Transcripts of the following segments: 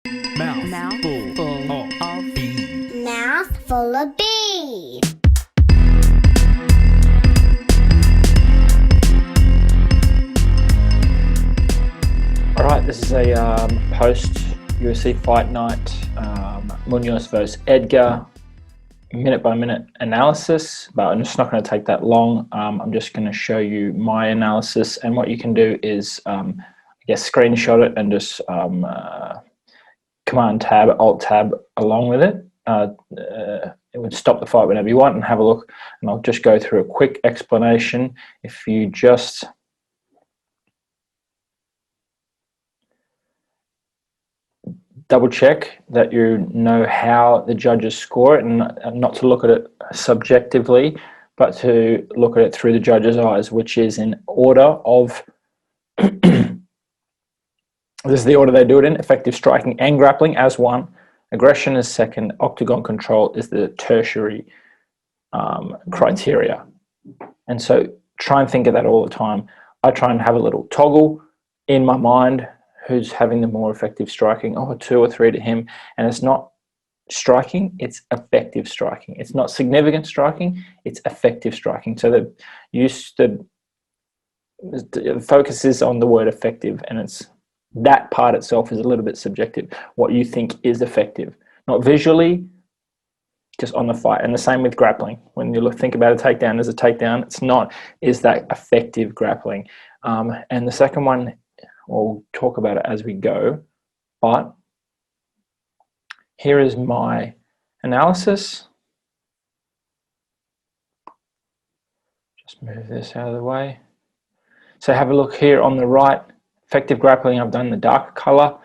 Mouthful of beans. Mouthful of beans. All right, this is a post UFC fight night, Munhoz versus Edgar, minute by minute analysis, but I'm just not going to take that long. I'm just going to show you my analysis, and what you can do is, screenshot it and just Command Tab, Alt Tab along with it. It would stop the fight whenever you want and have a look, and I'll just go through a quick explanation. If you just double check that you know how the judges score it, and not to look at it subjectively, but to look at it through the judge's eyes, which is in order of this is the order they do it in: effective striking and grappling as one, aggression is second, octagon control is the tertiary criteria. And so try and think of that all the time. I try and have a little toggle in my mind: who's having the more effective striking, 2 or 3 to him. And it's not striking, it's effective striking. It's not significant striking, it's effective striking. So the focus is on the word effective, and it's that part itself is a little bit subjective, what you think is effective. Not visually, just on the fight. And the same with grappling. When you think about a takedown as a takedown, it's not, is that effective grappling? And the second one, we'll talk about it as we go, but here is my analysis. Just move this out of the way. So have a look here on the right. Effective grappling, I've done the darker color.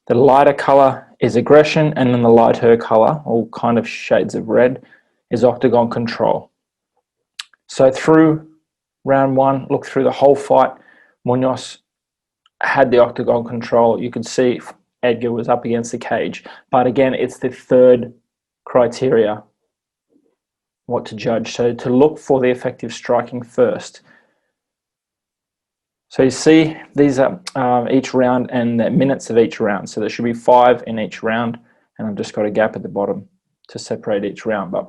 The lighter color is aggression, and then the lighter color, all kind of shades of red, is octagon control. So through round one, look through the whole fight, Munhoz had the octagon control. You could see Edgar was up against the cage, but again, it's the third criteria what to judge. So to look for the effective striking first. So you see these are each round and the minutes of each round. So there should be 5 in each round, and I've just got a gap at the bottom to separate each round. But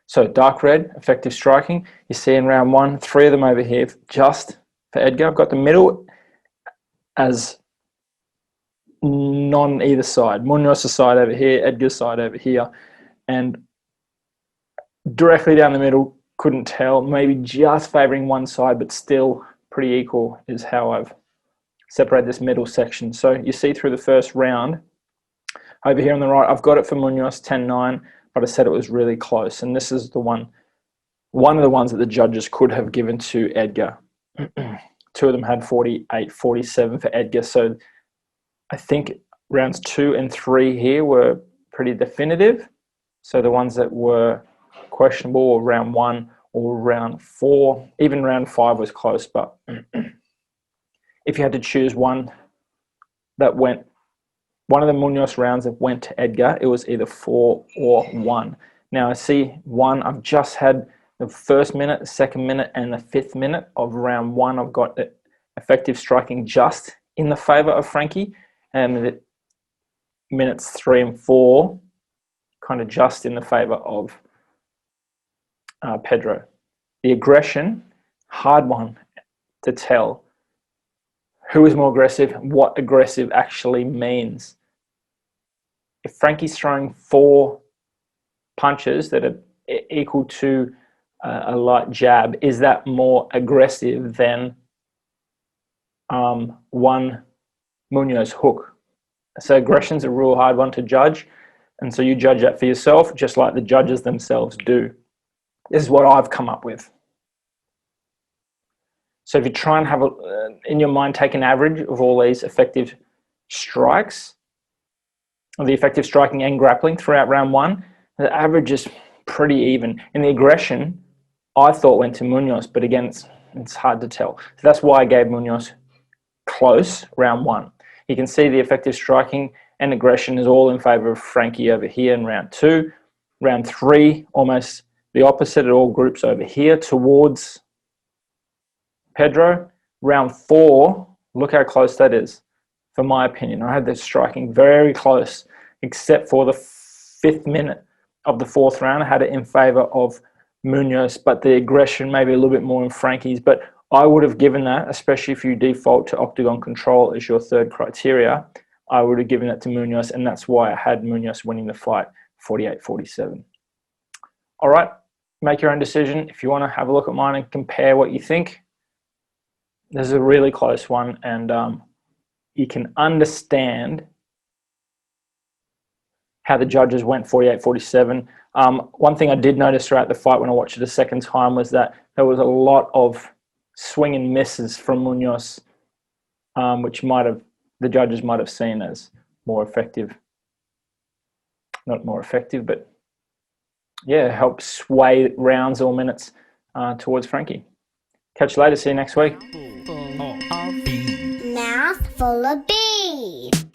so dark red, effective striking. You see in round 1, 3 of them over here just for Edgar. I've got the middle as non either side. Munhoz's side over here, Edgar's side over here, and directly down the middle, couldn't tell, maybe just favoring one side, but still pretty equal is how I've separated this middle section. So you see through the first round, over here on the right, I've got it for Munhoz 10-9, but I said it was really close. And this is the one of the ones that the judges could have given to Edgar. 2 of them had 48-47 for Edgar. So I think rounds 2 and 3 here were pretty definitive. So the ones that were questionable, or round 1 or round 4, even round 5 was close. But if you had to choose one that went, one of the Munhoz rounds that went to Edgar, it was either 4 or 1. Now I see 1, I've just had the first minute, the second minute, and the 5th minute of round 1. I've got the effective striking just in the favor of Frankie, and the minutes 3 and 4 kind of just in the favor of Pedro. The aggression, hard one to tell who is more aggressive, what aggressive actually means. If Frankie's throwing 4 punches that are equal to a light jab, is that more aggressive than one Munhoz hook? So aggression's a real hard one to judge, and so you judge that for yourself, just like the judges themselves do. This is what I've come up with. So if you try and have in your mind, take an average of all these effective strikes, of the effective striking and grappling throughout round 1, the average is pretty even. And the aggression, I thought, went to Munhoz, but again, it's hard to tell. So that's why I gave Munhoz close round 1. You can see the effective striking and aggression is all in favor of Frankie over here in round 2. Round 3, almost the opposite. It all groups over here towards Pedro. Round 4, look how close that is. for my opinion. I had the striking very close, except for the 5th minute of the 4th round. I had it in favour of Munhoz, but the aggression maybe a little bit more in Frankie's. But I would have given that, especially if you default to octagon control as your 3rd criteria, I would have given that to Munhoz, and that's why I had Munhoz winning the fight 48-47. All right, make your own decision. If you want to have a look at mine and compare what you think, this is a really close one, and you can understand how the judges went 48-47. One thing I did notice throughout the fight when I watched it a second time was that there was a lot of swing and misses from Munhoz, which the judges might have seen as more effective. Not more effective, but yeah, help sway rounds or minutes towards Frankie. Catch you later. See you next week. Full of beans. Mouth full of bees.